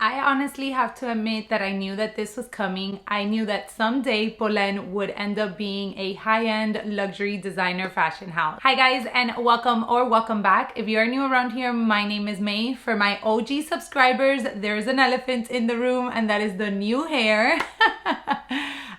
I honestly have to admit that I knew that this was coming. I knew that someday Polène would end up being a high-end luxury designer fashion house. Hi guys, and welcome back. If you are new around here, my name is May. For my OG subscribers, there's an elephant in the room, and that is the new hair.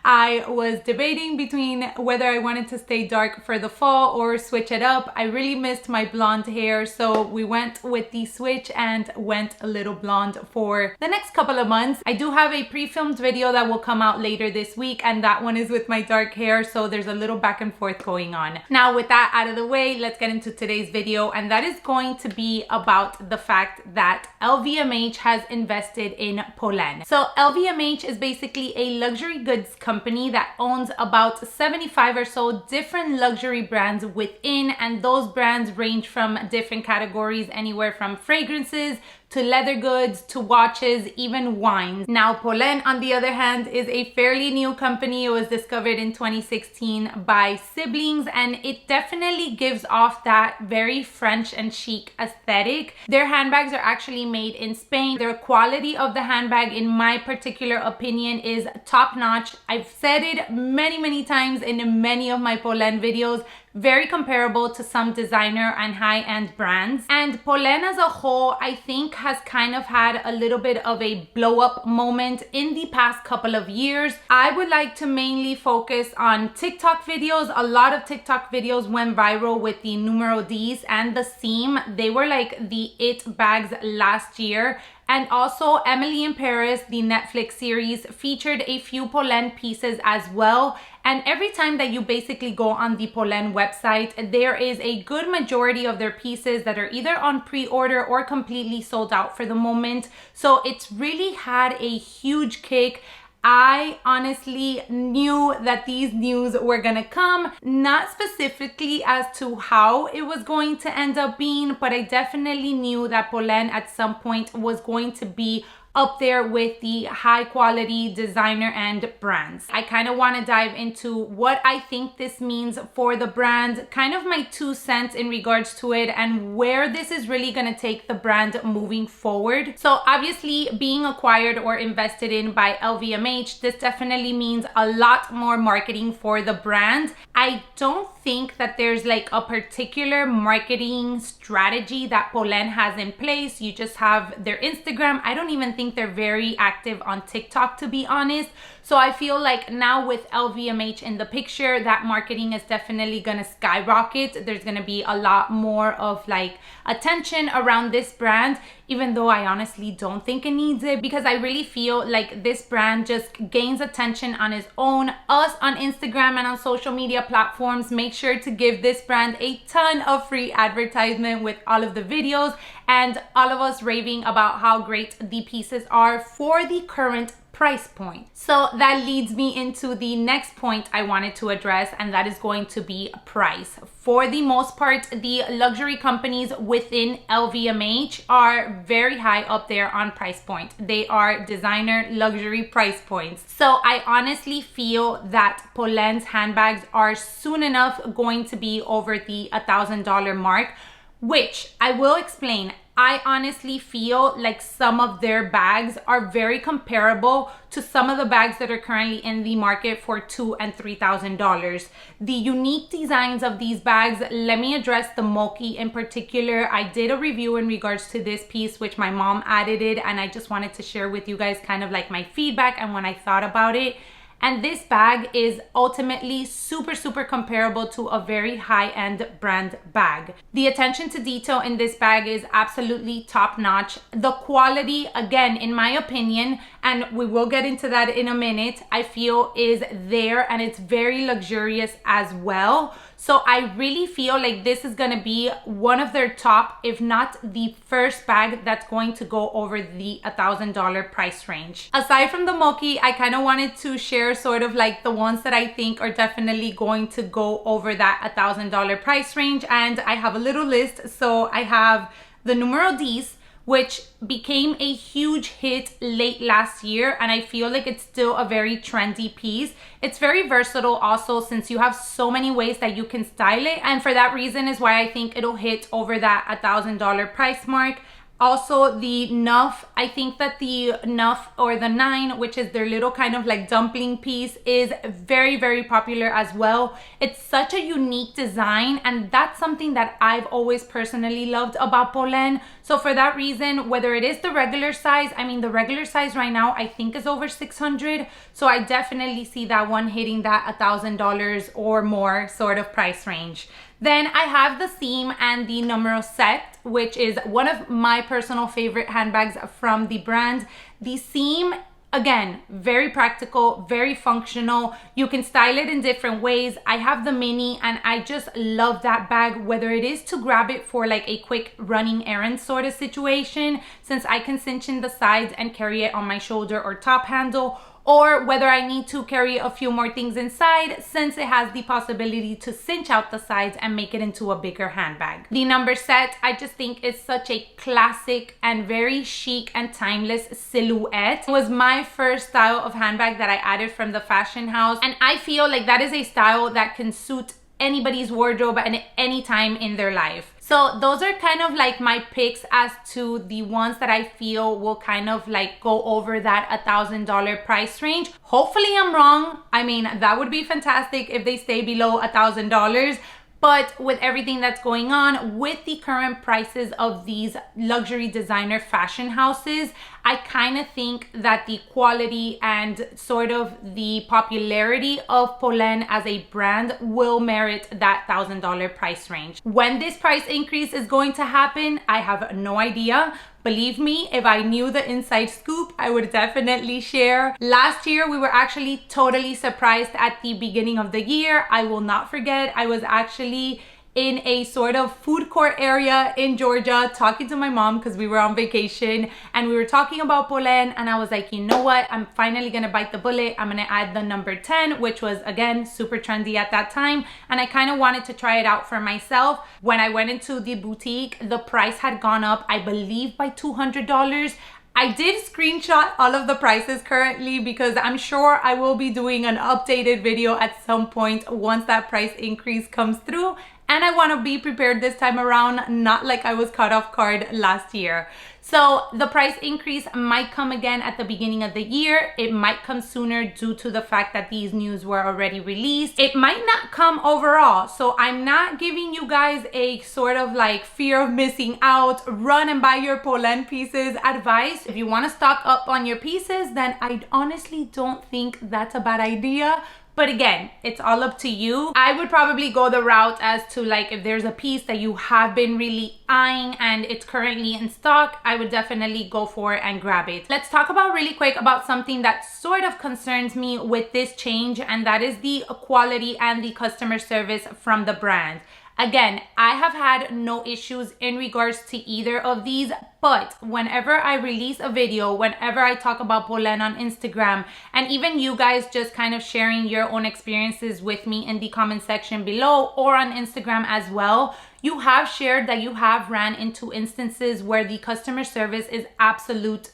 I was debating between whether I wanted to stay dark for the fall or switch it up. I really missed my blonde hair, so we went with the switch and went a little blonde for the next couple of months. I do have a pre-filmed video that will come out later this week, and that one is with my dark hair, so there's a little back and forth going on. Now, with that out of the way, let's get into today's video, and that is going to be about the fact that LVMH has invested in Polène. So LVMH is basically a luxury goods company that owns about 75 or so different luxury brands within, and those brands range from different categories, anywhere from fragrances to leather goods to watches, even wines. Now, Polène, on the other hand, is a fairly new company. It was discovered in 2016 by siblings, and it definitely gives off that very French and chic aesthetic. Their handbags are actually made in Spain. Their quality of the handbag, in my particular opinion, is top-notch. I've said it many times in many of my Polène videos. Very comparable to some designer and high-end brands. And Polène as a whole, I think, has kind of had a little bit of a blow-up moment in the past couple of years. I would like to mainly focus on TikTok videos. A lot of TikTok videos went viral with the numero 10 and the seam. They were like the it bags last year. And also Emily in Paris, the Netflix series, featured a few Polène pieces as well. And every time that you basically go on the Polène website, there is a good majority of their pieces that are either on pre-order or completely sold out for the moment. So it's really had a huge kick. I honestly knew that these news were gonna come, not specifically as to how it was going to end up being, but I definitely knew that Polène at some point was going to be up there with the high quality designer and brands. I kind of want to dive into what I think this means for the brand, kind of my 2 cents in regards to it, and where this is really going to take the brand moving forward. So obviously, being acquired or invested in by LVMH, this definitely means a lot more marketing for the brand. I don't think that there's like a particular marketing strategy that Polène has in place. You just have their Instagram. I don't even think they're very active on TikTok, to be honest. So I feel like now with LVMH in the picture, that marketing is definitely gonna skyrocket. There's gonna be a lot more of like attention around this brand, even though I honestly don't think it needs it, because I really feel like this brand just gains attention on its own. Us on Instagram and on social media platforms make sure to give this brand a ton of free advertisement with all of the videos and all of us raving about how great the pieces are for the current price point. So that leads me into the next point I wanted to address, and that is going to be price. For the most part, the luxury companies within LVMH are very high up there on price point. They are designer luxury price points. So I honestly feel that Polène's handbags are soon enough going to be over the $1,000 mark, which I will explain. I honestly feel like some of their bags are very comparable to some of the bags that are currently in the market for $2,000 and $3,000. The unique designs of these bags, let me address the Mochi in particular. I did a review in regards to this piece, which my mom added it, and I just wanted to share with you guys kind of like my feedback and when I thought about it. And this bag is ultimately super comparable to a very high-end brand bag. The attention to detail in this bag is absolutely top-notch. The quality, again, in my opinion, and we will get into that in a minute, I feel is there, and it's very luxurious as well. So I really feel like this is gonna be one of their top, if not the first bag that's going to go over the $1,000 price range. Aside from the Mochi, I kind of wanted to share sort of like the ones that I think are definitely going to go over that $1,000 price range, and I have a little list. So I have the numero 10, which became a huge hit late last year, and I feel like it's still a very trendy piece. It's very versatile also, since you have so many ways that you can style it, and for that reason is why I think it'll hit over that $1,000 price mark. Also the Nuff, I think that the Nuff or the 9, which is their little kind of like dumpling piece, is very, very popular as well. It's such a unique design, and that's something that I've always personally loved about Polène. So for that reason, whether it is the regular size, I mean the regular size right now I think is over $600, so I definitely see that one hitting that $1,000 or more sort of price range. Then I have the Seam and the Numero Set, which is one of my personal favorite handbags from the brand. The Seam, again, very practical, very functional. You can style it in different ways. I have the mini and I just love that bag, whether it is to grab it for like a quick running errand sort of situation, since I can cinch in the sides and carry it on my shoulder or top handle, or whether I need to carry a few more things inside, since it has the possibility to cinch out the sides and make it into a bigger handbag. The Number Set, I just think is such a classic and very chic and timeless silhouette. It was my first style of handbag that I added from the fashion house, and I feel like that is a style that can suit anybody's wardrobe at any time in their life. So those are kind of like my picks as to the ones that I feel will kind of like go over that $1,000 price range. Hopefully I'm wrong. I mean, that would be fantastic if they stay below $1,000. But with everything that's going on with the current prices of these luxury designer fashion houses, I kind of think that the quality and sort of the popularity of Polène as a brand will merit that $1,000 price range. When this price increase is going to happen, I have no idea. Believe me, if I knew the inside scoop, I would definitely share. Last year, we were actually totally surprised at the beginning of the year. I will not forget, I was actually in a sort of food court area in Georgia talking to my mom because we were on vacation, and we were talking about Polène, and I was like, you know what, I'm finally gonna bite the bullet. I'm gonna add the number 10, which was again super trendy at that time, and I kind of wanted to try it out for myself. When I went into the boutique, the price had gone up, I believe, by $200. I did screenshot all of the prices currently because I'm sure I will be doing an updated video at some point once that price increase comes through. And I want to be prepared this time around, not like I was caught off guard last year. So the price increase might come again at the beginning of the year. It might come sooner due to the fact that these news were already released. It might not come overall. So I'm not giving you guys a sort of like fear of missing out, run and buy your Polène pieces advice. If you want to stock up on your pieces, then I honestly don't think that's a bad idea. But again, it's all up to you. I would probably go the route as to like, if there's a piece that you have been really eyeing and it's currently in stock, I would definitely go for it and grab it. Let's talk about really quick about something that sort of concerns me with this change, and that is the quality and the customer service from the brand. Again, I have had no issues in regards to either of these, but whenever I release a video, whenever I talk about Polène on Instagram, and even you guys just kind of sharing your own experiences with me in the comment section below or on Instagram as well, you have shared that you have ran into instances where the customer service is absolute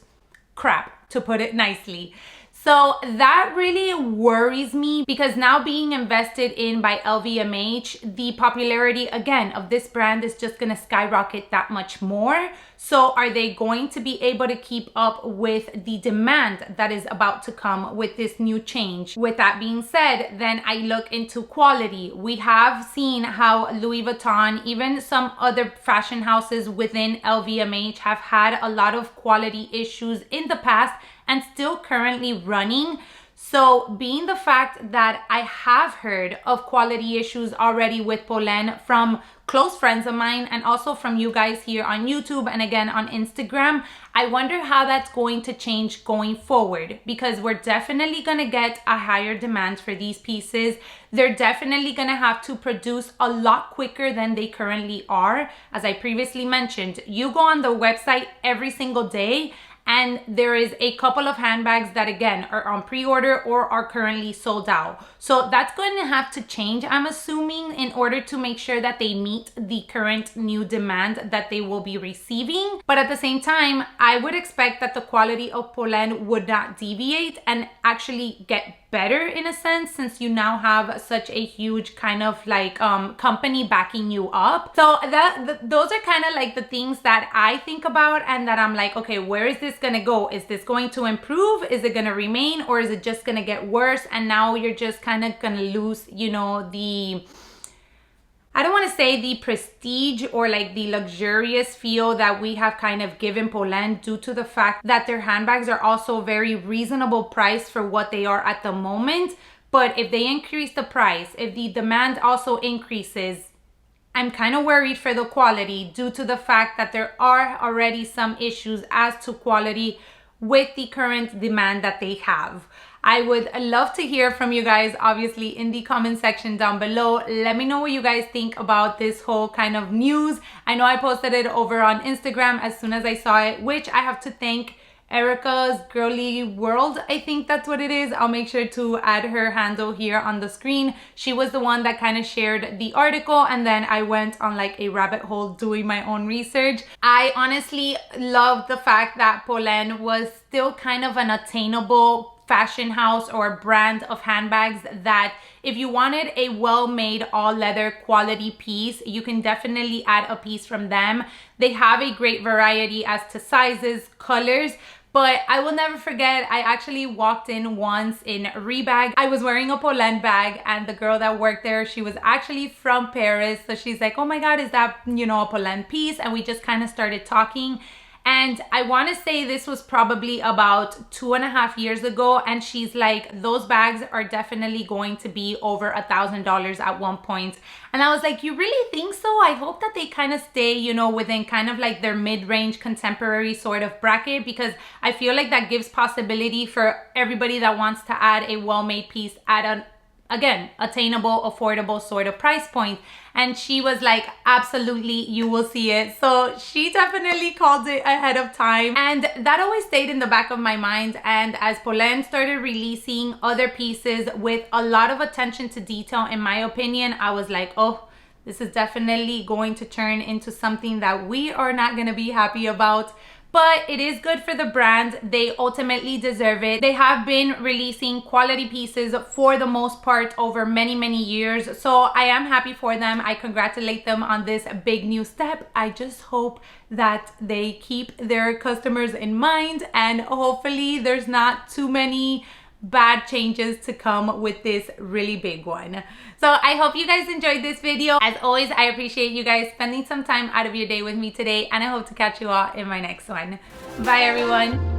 crap, to put it nicely. So that really worries me, because now being invested in by LVMH, the popularity again of this brand is just going to skyrocket that much more. So are they going to be able to keep up with the demand that is about to come with this new change? With that being said, then I look into quality. We have seen how Louis Vuitton, even some other fashion houses within LVMH, have had a lot of quality issues in the past and still currently running. So being the fact that I have heard of quality issues already with Polène from close friends of mine and also from you guys here on YouTube and again on Instagram, I wonder how that's going to change going forward, because we're definitely going to get a higher demand for these pieces. They're definitely going to have to produce a lot quicker than they currently are. As I previously mentioned, you go on the website every single day and there is a couple of handbags that again are on pre-order or are currently sold out. So that's going to have to change, I'm assuming, in order to make sure that they meet the current new demand that they will be receiving. But at the same time, I would expect that the quality of Polène would not deviate and actually get better in a sense, since you now have such a huge kind of like company backing you up. So those are kind of like the things that I think about, and that I'm like, okay, where is this gonna go? Is this going to improve? Is it gonna remain, or is it just gonna get worse? And now you're just kind of gonna lose, you know, I don't want to say the prestige or like the luxurious feel that we have kind of given Polène, due to the fact that their handbags are also very reasonable price for what they are at the moment. But if they increase the price, if the demand also increases, I'm kind of worried for the quality, due to the fact that there are already some issues as to quality with the current demand that they have. I would love to hear from you guys, obviously, in the comment section down below. Let me know what you guys think about this whole kind of news. I know I posted it over on Instagram as soon as I saw it, which I have to thank Erica's Girly World, I think that's what it is. I'll make sure to add her handle here on the screen. She was the one that kind of shared the article, and then I went on like a rabbit hole doing my own research. I honestly love the fact that Polène was still kind of an attainable fashion house or brand of handbags, that if you wanted a well-made all leather quality piece, you can definitely add a piece from them. They have a great variety as to sizes, colors. But I will never forget, I actually walked in once in Rebag. I was wearing a Polène bag, and the girl that worked there, she was actually from Paris. So she's like, oh my God, is that, you know, a Polène piece? And we just kind of started talking. And I want to say this was probably about 2.5 years ago. And she's like, those bags are definitely going to be over $1,000 at one point. And I was like, you really think so? I hope that they kind of stay, you know, within kind of like their mid-range contemporary sort of bracket, because I feel like that gives possibility for everybody that wants to add a well-made piece at an, again, attainable, affordable sort of price point. And she was like, absolutely, you will see it. So she definitely called it ahead of time. And that always stayed in the back of my mind. And as Polène started releasing other pieces with a lot of attention to detail, in my opinion, I was like, oh, this is definitely going to turn into something that we are not going to be happy about. But it is good for the brand. They ultimately deserve it. They have been releasing quality pieces for the most part over many, many years. So I am happy for them. I congratulate them on this big new step. I just hope that they keep their customers in mind, and hopefully there's not too many bad changes to come with this really big one. So I hope you guys enjoyed this video. As always, I appreciate you guys spending some time out of your day with me today, and I hope to catch you all in my next one. Bye everyone.